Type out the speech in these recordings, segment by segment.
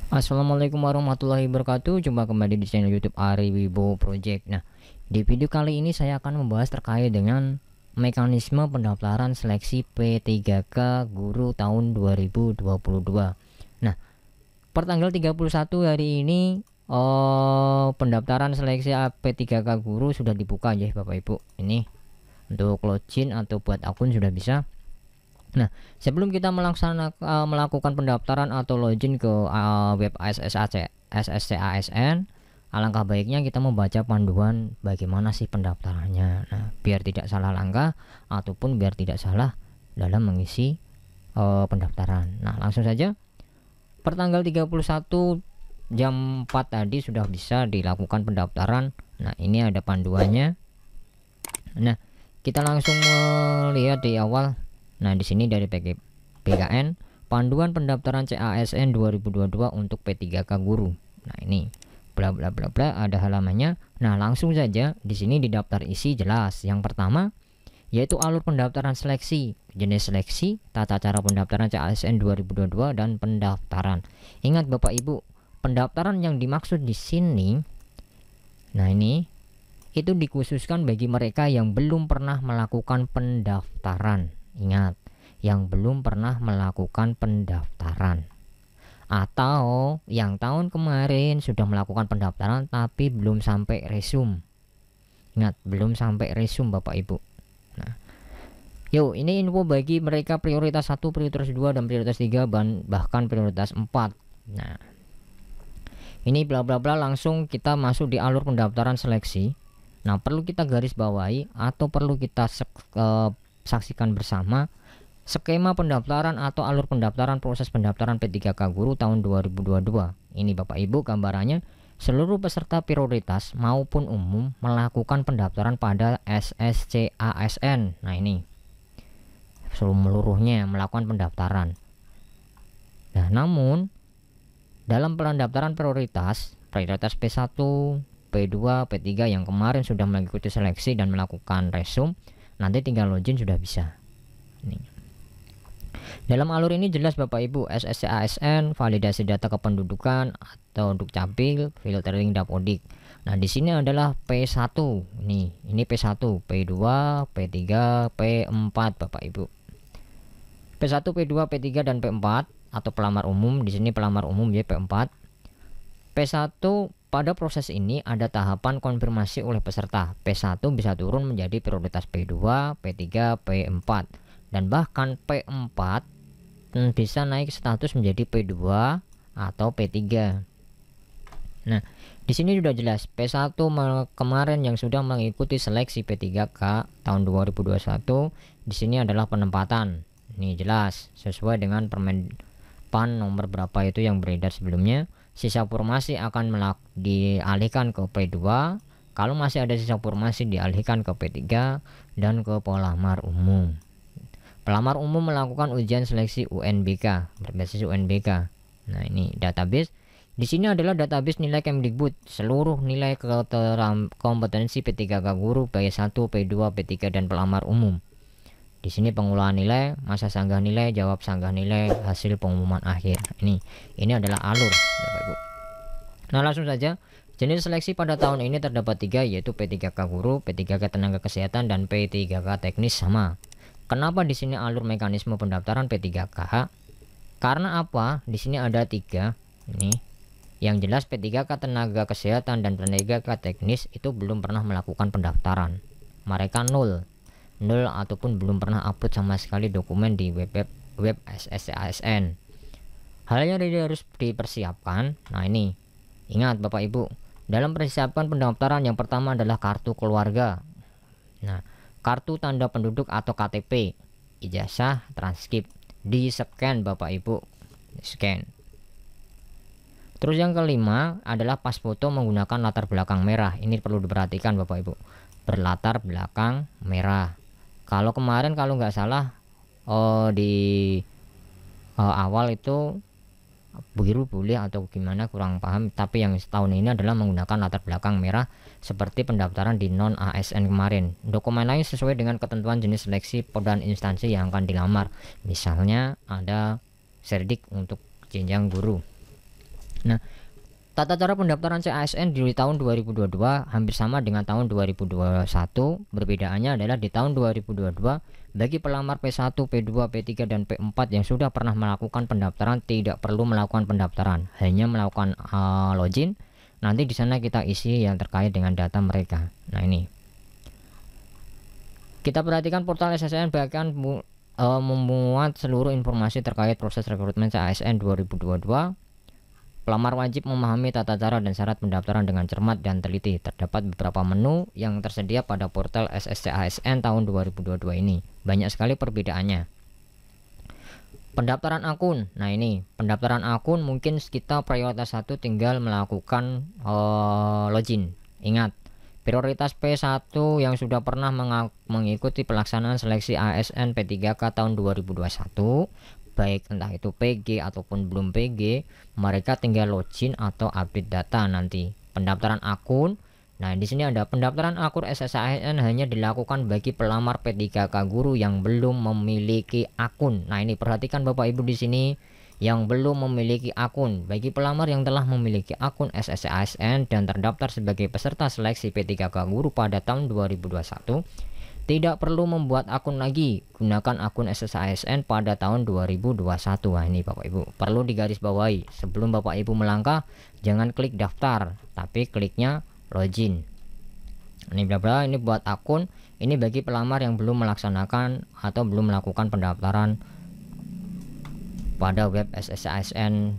Assalamualaikum warahmatullahi wabarakatuh. Jumpa kembali di channel YouTube Ari Wibowo Project. Nah, di video kali ini saya akan membahas terkait dengan mekanisme pendaftaran seleksi P3K guru tahun 2022. Nah, per tanggal 31 hari ini pendaftaran seleksi P3K guru sudah dibuka ya Bapak Ibu. Ini untuk login atau buat akun sudah bisa. Nah, sebelum kita melakukan pendaftaran atau login ke web SSCASN, alangkah baiknya kita membaca panduan bagaimana sih pendaftarannya. Nah, biar tidak salah langkah ataupun biar tidak salah dalam mengisi pendaftaran. Nah, langsung saja. Per tanggal 31 jam 4 tadi sudah bisa dilakukan pendaftaran. Nah, ini ada panduannya. Nah, kita langsung melihat di awal. Nah, di sini dari PKN panduan pendaftaran CASN 2022 untuk P3K guru. Nah, ini bla bla bla bla ada halamannya. Nah, langsung saja di sini di daftar isi jelas. Yang pertama yaitu alur pendaftaran seleksi, jenis seleksi, tata cara pendaftaran CASN 2022 dan pendaftaran. Ingat Bapak Ibu, pendaftaran yang dimaksud di sini nah ini itu dikhususkan bagi mereka yang belum pernah melakukan pendaftaran. Ingat, yang belum pernah melakukan pendaftaran atau yang tahun kemarin sudah melakukan pendaftaran tapi belum sampai resume. Ingat, belum sampai resume Bapak Ibu. Nah, yuk, ini info bagi mereka prioritas 1, prioritas 2 dan prioritas 3 bahkan prioritas 4. Nah, ini bla bla bla, langsung kita masuk di alur pendaftaran seleksi. Nah, perlu kita garis bawahi atau perlu kita saksikan bersama skema pendaftaran atau alur pendaftaran proses pendaftaran P3K guru tahun 2022. Ini Bapak Ibu gambarannya, seluruh peserta prioritas maupun umum melakukan pendaftaran pada SSCASN. Nah, ini seluruhnya melakukan pendaftaran. Nah, namun dalam pendaftaran prioritas P1, P2, P3 yang kemarin sudah mengikuti seleksi dan melakukan resume, nanti tinggal login sudah bisa. Ini. Dalam alur ini jelas Bapak Ibu, SSCASN, validasi data kependudukan atau Dukcapil, filtering Dapodik. Nah, di sini adalah P1. Ini P1, P2, P3, P4 Bapak Ibu. P1, P2, P3 dan P4 atau pelamar umum. Di sini pelamar umum ya P4. P1 pada proses ini ada tahapan konfirmasi oleh peserta. P1 bisa turun menjadi prioritas P2, P3, P4 dan bahkan P4 bisa naik status menjadi P2 atau P3. Nah, di sini sudah jelas P1 kemarin yang sudah mengikuti seleksi P3K tahun 2021, di sini adalah penempatan. Ini jelas sesuai dengan Permen-PAN nomor berapa itu yang beredar sebelumnya. Sisa formasi akan dialihkan ke P2. Kalau masih ada sisa formasi dialihkan ke P3 dan ke pelamar umum. Pelamar umum melakukan ujian seleksi UNBK berbasis UNBK. Nah, ini database. Di sini adalah database nilai Kemdikbud, seluruh nilai kompetensi P3K guru P1, P2, P3 dan pelamar umum. Di sini pengolahan nilai, masa sanggah nilai, jawab sanggah nilai, hasil pengumuman akhir. Ini adalah alur Bapak Ibu. Nah, langsung saja. Jenis seleksi pada tahun ini terdapat 3, yaitu P3K guru, P3K tenaga kesehatan dan P3K teknis sama. Kenapa di sini alur mekanisme pendaftaran P3K? Karena apa? Di sini ada 3. Ini yang jelas P3K tenaga kesehatan dan tenaga teknis itu belum pernah melakukan pendaftaran. Mereka nol ataupun belum pernah upload sama sekali dokumen di web SSCASN. Hal yang harus dipersiapkan. Nah, ini ingat Bapak Ibu, dalam persiapan pendaftaran yang pertama adalah kartu keluarga. Nah, kartu tanda penduduk atau KTP, ijazah, transkrip di scan Bapak Ibu, scan. Terus yang kelima adalah pas foto menggunakan latar belakang merah. Ini perlu diperhatikan Bapak Ibu, berlatar belakang merah. Kalau kemarin kalau nggak salah di awal itu biru boleh atau gimana kurang paham, tapi yang tahun ini adalah menggunakan latar belakang merah seperti pendaftaran di non ASN kemarin. Dokumen lain sesuai dengan ketentuan jenis seleksi dan instansi yang akan dilamar, misalnya ada serdik untuk jenjang guru. Nah, tata cara pendaftaran CASN di tahun 2022 hampir sama dengan tahun 2021. Perbedaannya adalah di tahun 2022 bagi pelamar P1, P2, P3 dan P4 yang sudah pernah melakukan pendaftaran tidak perlu melakukan pendaftaran, hanya melakukan login. Nanti di sana kita isi yang terkait dengan data mereka. Nah, ini kita perhatikan portal SSN bahkan memuat seluruh informasi terkait proses rekrutmen CASN 2022. Pelamar wajib memahami tata cara dan syarat pendaftaran dengan cermat dan teliti. Terdapat beberapa menu yang tersedia pada portal SSCASN tahun 2022 ini. Banyak sekali perbedaannya. Pendaftaran akun. Nah, ini pendaftaran akun mungkin kita prioritas 1 tinggal melakukan login. Ingat, prioritas P1 yang sudah pernah mengikuti pelaksanaan seleksi ASN P3K tahun 2021, baik entah itu PG ataupun belum PG, mereka tinggal login atau update data nanti. Pendaftaran akun. Nah, di sini ada pendaftaran akun SSCASN hanya dilakukan bagi pelamar P3K guru yang belum memiliki akun. Nah, ini perhatikan Bapak Ibu di sini, yang belum memiliki akun. Bagi pelamar yang telah memiliki akun SSCASN dan terdaftar sebagai peserta seleksi P3K guru pada tahun 2021, tidak perlu membuat akun lagi. Gunakan akun SSCASN pada tahun 2021. Nah, ini Bapak Ibu perlu digarisbawahi. Sebelum Bapak Ibu melangkah, jangan klik daftar, tapi kliknya login. Ini bla bla, ini buat akun. Ini bagi pelamar yang belum melaksanakan atau belum melakukan pendaftaran pada web SSCASN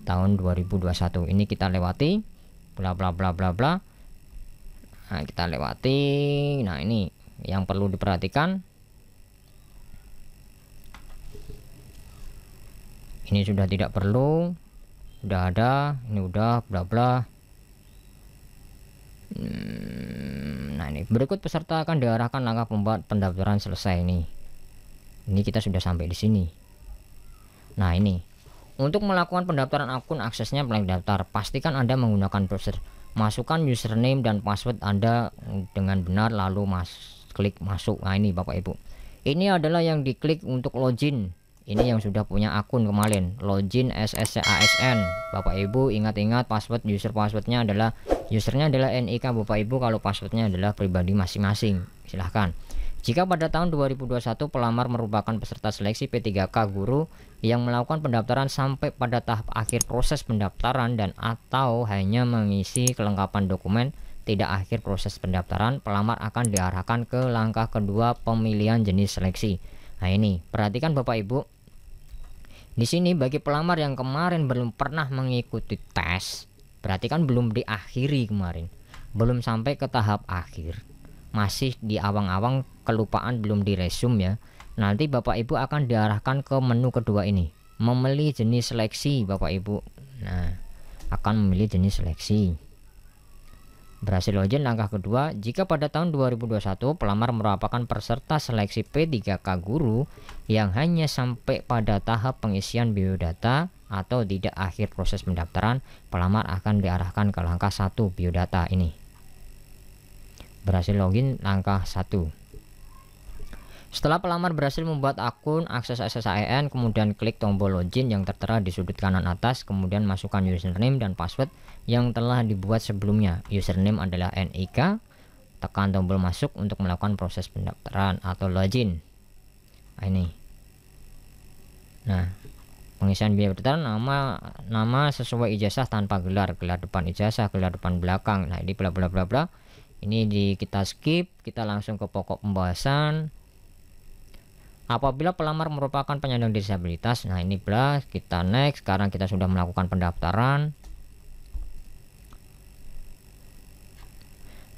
tahun 2021. Ini kita lewati. Bla bla bla bla bla. Nah, kita lewati. Nah, ini yang perlu diperhatikan, ini sudah tidak perlu, udah ada, ini udah bla bla. Nah, ini berikut peserta akan diarahkan langkah pembuat pendaftaran selesai. Ini kita sudah sampai di sini. Nah, ini untuk melakukan pendaftaran akun, aksesnya paling daftar, pastikan Anda menggunakan browser. Masukkan username dan password Anda dengan benar, lalu klik masuk. Nah, ini Bapak Ibu, ini adalah yang diklik untuk login. Ini yang sudah punya akun kemarin, login SSCASN. Bapak Ibu ingat-ingat password, passwordnya adalah, usernya adalah NIK Bapak Ibu, kalau passwordnya adalah pribadi masing-masing. Silahkan. Jika pada tahun 2021 pelamar merupakan peserta seleksi P3K guru yang melakukan pendaftaran sampai pada tahap akhir proses pendaftaran dan atau hanya mengisi kelengkapan dokumen, tidak akhir proses pendaftaran, pelamar akan diarahkan ke langkah kedua, pemilihan jenis seleksi. Nah, ini perhatikan Bapak Ibu. Di sini bagi pelamar yang kemarin belum pernah mengikuti tes, berarti kan belum diakhiri kemarin, belum sampai ke tahap akhir, masih di awang-awang, kelupaan, belum diresum ya. Nanti Bapak Ibu akan diarahkan ke menu kedua ini, memilih jenis seleksi Bapak Ibu. Nah, akan memilih jenis seleksi. Berhasil login langkah kedua. Jika pada tahun 2021 pelamar merupakan peserta seleksi P3K guru yang hanya sampai pada tahap pengisian biodata atau tidak akhir proses pendaftaran, pelamar akan diarahkan ke langkah 1, biodata ini. Berhasil login langkah 1. Setelah pelamar berhasil membuat akun, akses SSCASN, kemudian klik tombol login yang tertera di sudut kanan atas, kemudian masukkan username dan password yang telah dibuat sebelumnya. Username adalah NIK, tekan tombol masuk untuk melakukan proses pendaftaran atau login. Nah, ini. Nah, pengisian biaya pendaftaran, nama sesuai ijazah tanpa gelar, gelar depan ijazah, gelar depan belakang. Nah, ini bla bla bla bla. Ini kita skip, kita langsung ke pokok pembahasan. Apabila pelamar merupakan penyandang disabilitas, nah ini bla, kita next. Sekarang kita sudah melakukan pendaftaran.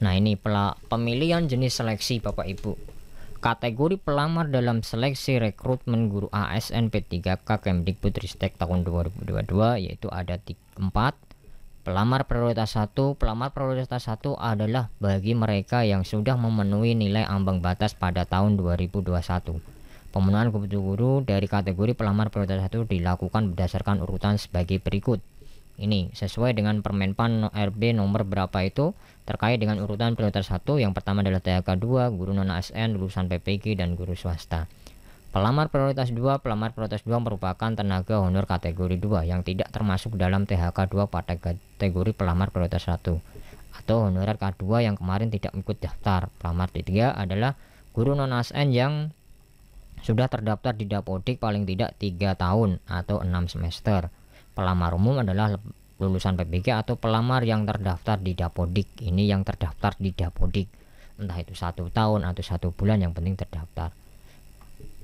Nah, ini pemilihan jenis seleksi Bapak Ibu. Kategori pelamar dalam seleksi rekrutmen guru ASN P3K Kemdikbudristek tahun 2022 yaitu ada 4. Pelamar prioritas 1. Pelamar prioritas 1 adalah bagi mereka yang sudah memenuhi nilai ambang batas pada tahun 2021. Pemenuhan kebutuhan guru dari kategori pelamar prioritas 1 dilakukan berdasarkan urutan sebagai berikut. Ini sesuai dengan Permenpan RB nomor berapa itu terkait dengan urutan prioritas 1. Yang pertama adalah THK 2, guru non ASN, lulusan PPG dan guru swasta. Pelamar prioritas 2, pelamar prioritas 2 merupakan tenaga honor kategori 2 yang tidak termasuk dalam THK 2 pada kategori pelamar prioritas 1 atau honorer K2 yang kemarin tidak ikut daftar. Pelamar 3 adalah guru non ASN yang sudah terdaftar di Dapodik paling tidak 3 tahun atau 6 semester. Pelamar umum adalah lulusan PBG atau pelamar yang terdaftar di Dapodik. Ini yang terdaftar di Dapodik, entah itu 1 tahun atau 1 bulan, yang penting terdaftar.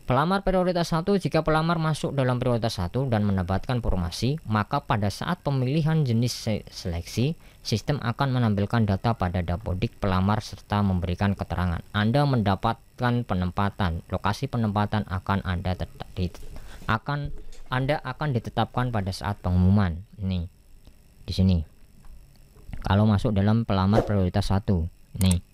Pelamar prioritas 1, jika pelamar masuk dalam prioritas 1 dan mendapatkan formasi, maka pada saat pemilihan jenis seleksi, sistem akan menampilkan data pada Dapodik pelamar serta memberikan keterangan. Anda mendapatkan penempatan, lokasi penempatan akan Anda akan ditetapkan pada saat pengumuman. Ini di sini. Kalau masuk dalam pelamar prioritas 1, nih.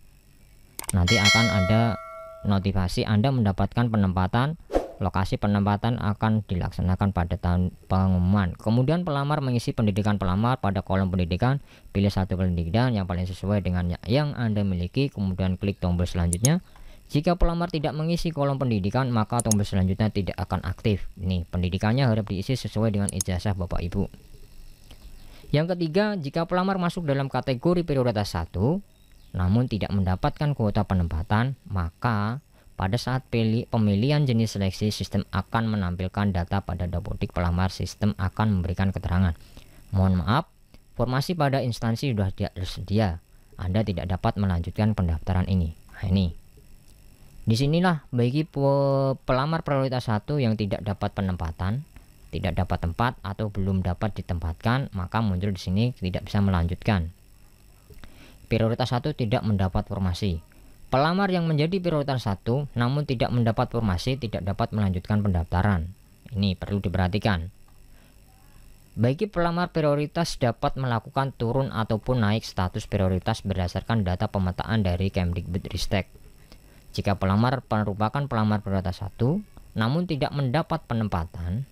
Nanti akan ada notifikasi Anda mendapatkan penempatan, lokasi penempatan akan dilaksanakan pada tahun pengumuman. Kemudian pelamar mengisi pendidikan pelamar pada kolom pendidikan, pilih satu pendidikan yang paling sesuai dengan yang Anda miliki, kemudian klik tombol selanjutnya. Jika pelamar tidak mengisi kolom pendidikan, maka tombol selanjutnya tidak akan aktif. Ini pendidikannya harus diisi sesuai dengan ijazah Bapak Ibu. Yang ketiga, jika pelamar masuk dalam kategori prioritas 1 namun tidak mendapatkan kuota penempatan, maka pada saat pemilihan jenis seleksi, sistem akan menampilkan data pada Dapodik pelamar. Sistem akan memberikan keterangan, mohon maaf, formasi pada instansi sudah tidak tersedia, Anda tidak dapat melanjutkan pendaftaran ini. Nah, ini disinilah bagi pelamar prioritas 1 yang tidak dapat penempatan, tidak dapat tempat atau belum dapat ditempatkan, maka muncul di sini tidak bisa melanjutkan. Prioritas 1 tidak mendapat formasi. Pelamar yang menjadi prioritas 1 namun tidak mendapat formasi tidak dapat melanjutkan pendaftaran. Ini perlu diperhatikan. Bagi pelamar prioritas dapat melakukan turun ataupun naik status prioritas berdasarkan data pemetaan dari Kemdikbudristek. Jika pelamar merupakan pelamar prioritas 1 namun tidak mendapat penempatan,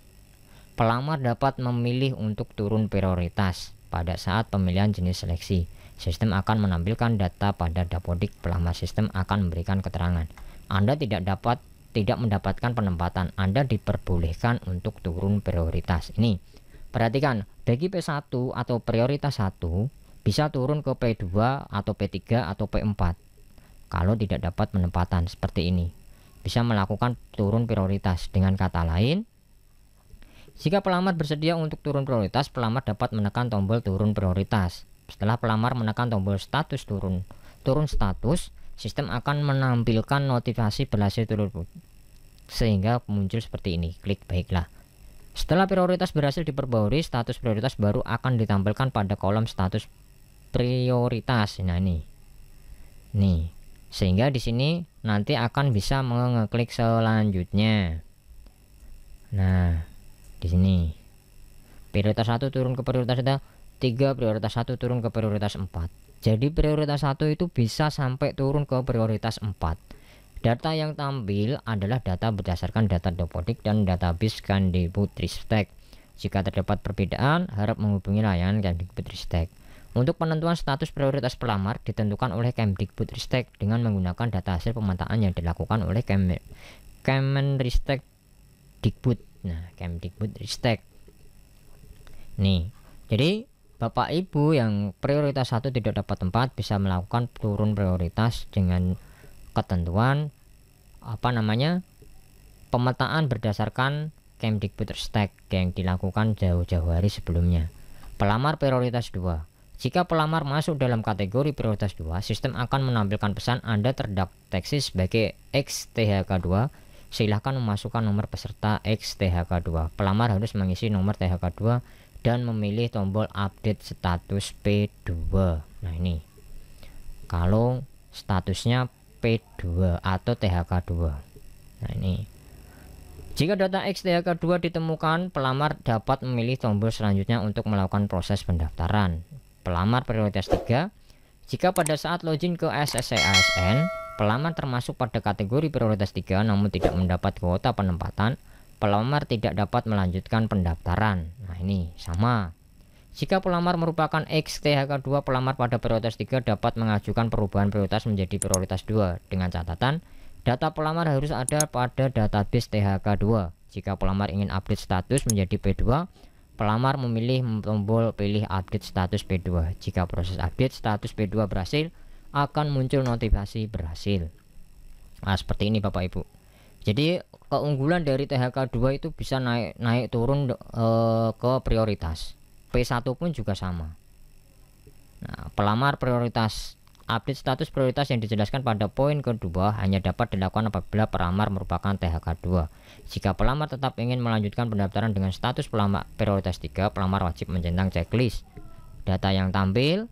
pelamar dapat memilih untuk turun prioritas pada saat pemilihan jenis seleksi. Sistem akan menampilkan data pada Dapodik pelamar. Sistem akan memberikan keterangan, Anda tidak mendapatkan penempatan, Anda diperbolehkan untuk turun prioritas. Ini perhatikan, bagi P1 atau prioritas 1 bisa turun ke P2 atau P3 atau P4. Kalau tidak dapat penempatan seperti ini, bisa melakukan turun prioritas. Dengan kata lain, jika pelamar bersedia untuk turun prioritas, pelamar dapat menekan tombol turun prioritas. Setelah pelamar menekan tombol status turun status, sistem akan menampilkan notifikasi berhasil turun sehingga muncul seperti ini. Klik baiklah. Setelah prioritas berhasil diperbarui, status prioritas baru akan ditampilkan pada kolom status prioritas. Nah, nih, sehingga di sini nanti akan bisa mengeklik selanjutnya. Nah, di sini prioritas 1 turun ke prioritas 3, prioritas 1 turun ke prioritas 4. Jadi prioritas 1 itu bisa sampai turun ke prioritas 4. Data yang tampil adalah data berdasarkan data Dapodik dan database Kemdikbudristek. Jika terdapat perbedaan, harap menghubungi layanan Kemdikbudristek. Untuk penentuan status prioritas pelamar ditentukan oleh Kemdikbudristek dengan menggunakan data hasil pemetaan yang dilakukan oleh Kemenristek Dikbud. Nah, Kemdikbudristek. Nih, jadi Bapak Ibu yang prioritas 1 tidak dapat tempat bisa melakukan turun prioritas dengan ketentuan pemetaan berdasarkan Kemdikbudristek yang dilakukan jauh-jauh hari sebelumnya. Pelamar prioritas 2. Jika pelamar masuk dalam kategori prioritas 2, sistem akan menampilkan pesan Anda terdeteksi sebagai XTHK2. Silahkan memasukkan nomor peserta XTHK2. Pelamar harus mengisi nomor THK2 dan memilih tombol update status P2. Nah, ini kalau statusnya P2 atau THK2. Nah, ini jika data XTHK2 ditemukan, pelamar dapat memilih tombol selanjutnya untuk melakukan proses pendaftaran. Pelamar prioritas 3. Jika pada saat login ke SSC ASN, pelamar termasuk pada kategori prioritas 3 namun tidak mendapat kuota penempatan, pelamar tidak dapat melanjutkan pendaftaran. Nah, ini sama. Jika pelamar merupakan XTHK2, pelamar pada prioritas 3 dapat mengajukan perubahan prioritas menjadi prioritas 2 dengan catatan Data pelamar harus ada pada database THK2. Jika pelamar ingin update status menjadi P2, pelamar memilih tombol pilih update status P2. Jika proses update status P2 berhasil, akan muncul notifikasi berhasil. Nah, seperti ini Bapak Ibu. Jadi keunggulan dari THK2 itu bisa naik turun ke prioritas. P1 pun juga sama. Nah, pelamar prioritas update status prioritas yang dijelaskan pada poin kedua hanya dapat dilakukan apabila pelamar merupakan THK2. Jika pelamar tetap ingin melanjutkan pendaftaran dengan status pelamar prioritas 3, pelamar wajib mencentang checklist. Data yang tampil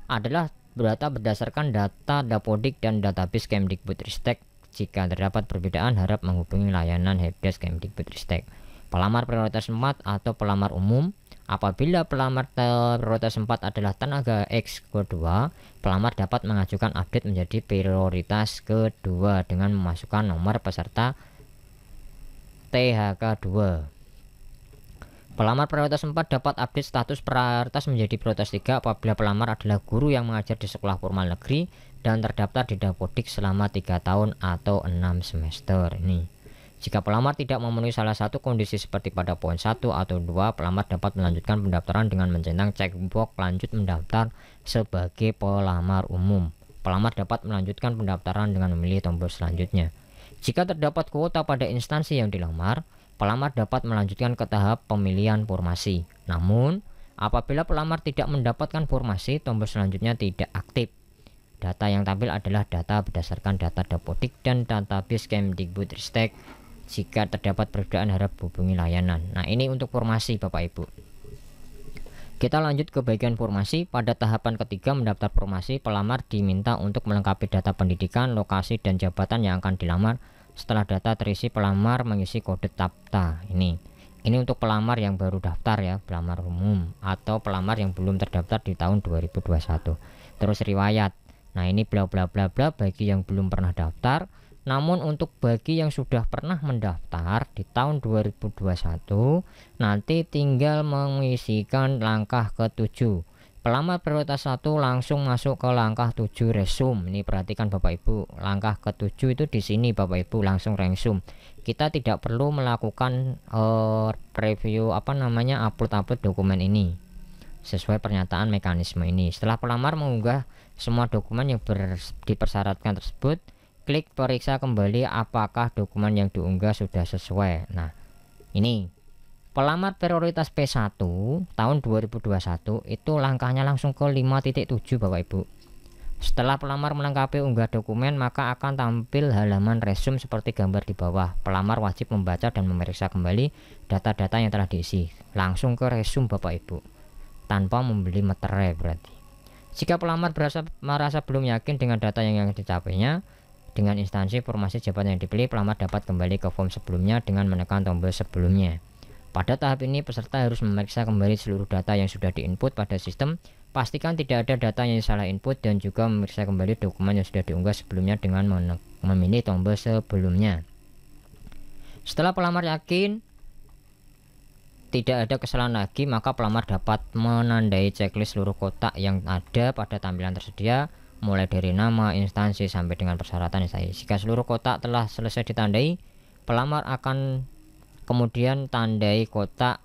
adalah data berdasarkan data Dapodik dan database Kemdikbudristek. Jika terdapat perbedaan, harap menghubungi layanan helpdesk Kemdikbudristek. Pelamar prioritas 4 atau pelamar umum. Apabila pelamar prioritas 4 adalah tenaga X kedua, pelamar dapat mengajukan update menjadi prioritas kedua dengan memasukkan nomor peserta THK2. Pelamar prioritas 4 dapat update status prioritas menjadi prioritas 3 apabila pelamar adalah guru yang mengajar di sekolah formal negeri dan terdaftar di Dapodik selama 3 tahun atau 6 semester. Ini jika pelamar tidak memenuhi salah satu kondisi seperti pada poin 1 atau 2, pelamar dapat melanjutkan pendaftaran dengan mencentang checkbox lanjut mendaftar sebagai pelamar umum. Pelamar dapat melanjutkan pendaftaran dengan memilih tombol selanjutnya. Jika terdapat kuota pada instansi yang dilamar, pelamar dapat melanjutkan ke tahap pemilihan formasi. Namun, apabila pelamar tidak mendapatkan formasi, tombol selanjutnya tidak aktif. Data yang tampil adalah data berdasarkan data Dapodik dan database Kemdikbudristek. Jika terdapat perbedaan, harap hubungi layanan. Nah, ini untuk formasi Bapak Ibu. Kita lanjut ke bagian formasi. Pada tahapan ketiga mendaftar formasi, pelamar diminta untuk melengkapi data pendidikan, lokasi, dan jabatan yang akan dilamar. Setelah data terisi, pelamar mengisi kode TAPTA. Ini untuk pelamar yang baru daftar ya, pelamar umum atau pelamar yang belum terdaftar di tahun 2021. Terus riwayat. Nah, ini bla bla bla bla bagi yang belum pernah daftar. Namun untuk bagi yang sudah pernah mendaftar di tahun 2021, nanti tinggal mengisikan langkah ke-7. Pelamar prioritas 1 langsung masuk ke langkah 7 resume. Ini perhatikan Bapak Ibu, langkah ke-7 itu di sini Bapak Ibu, langsung resume. Kita tidak perlu melakukan preview upload dokumen ini sesuai pernyataan mekanisme ini. Setelah pelamar mengunggah semua dokumen yang dipersyaratkan tersebut, klik periksa kembali apakah dokumen yang diunggah sudah sesuai. Nah, ini pelamar prioritas P1 tahun 2021 itu langkahnya langsung ke 5.7 Bapak Ibu. Setelah pelamar melengkapi unggah dokumen, maka akan tampil halaman resume seperti gambar di bawah. Pelamar wajib membaca dan memeriksa kembali data-data yang telah diisi. Langsung ke resume Bapak Ibu, tanpa membeli materai berarti. Jika pelamar merasa belum yakin dengan data yang dicapainya, dengan instansi formasi jabatan yang dipilih, pelamar dapat kembali ke form sebelumnya dengan menekan tombol sebelumnya. Pada tahap ini, peserta harus memeriksa kembali seluruh data yang sudah diinput pada sistem. Pastikan tidak ada data yang salah input dan juga memeriksa kembali dokumen yang sudah diunggah sebelumnya dengan memilih tombol sebelumnya. Setelah pelamar yakin tidak ada kesalahan lagi, maka pelamar dapat menandai checklist seluruh kotak yang ada pada tampilan tersedia, mulai dari nama, instansi, sampai dengan persyaratan instansi. Jika seluruh kotak telah selesai ditandai, pelamar akan kemudian tandai kotak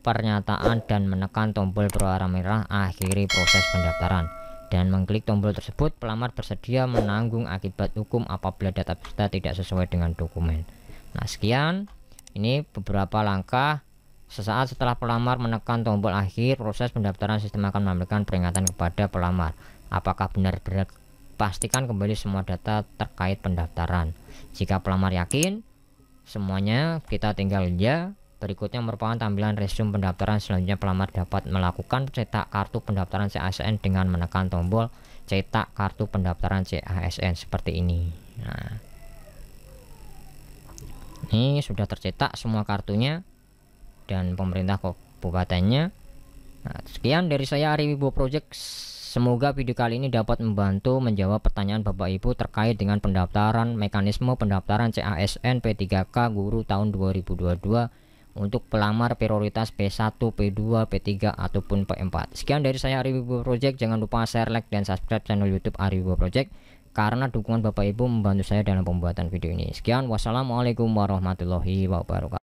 pernyataan dan menekan tombol berwarna merah akhiri proses pendaftaran. Dan mengklik tombol tersebut, pelamar bersedia menanggung akibat hukum apabila data peserta tidak sesuai dengan dokumen. Nah, sekian ini beberapa langkah. Sesaat setelah pelamar menekan tombol akhir proses pendaftaran, sistem akan memberikan peringatan kepada pelamar. Apakah benar-benar pastikan kembali semua data terkait pendaftaran. Jika pelamar yakin semuanya, kita tinggal ya. Berikutnya merupakan tampilan resume pendaftaran. Selanjutnya pelamar dapat melakukan cetak kartu pendaftaran CASN dengan menekan tombol cetak kartu pendaftaran CASN seperti ini. Nah, ini sudah tercetak semua kartunya dan pemerintah kabupatennya. Nah, sekian dari saya Ari Wibowo Project. Semoga video kali ini dapat membantu menjawab pertanyaan Bapak Ibu terkait dengan pendaftaran, mekanisme pendaftaran CASN P3K guru tahun 2022 untuk pelamar prioritas P1, P2, P3 ataupun P4. Sekian dari saya Ari Wibowo Project. Jangan lupa share, like, dan subscribe channel YouTube Ari Wibowo Project. karena dukungan Bapak Ibu membantu saya dalam pembuatan video ini. Sekian, wassalamualaikum warahmatullahi wabarakatuh.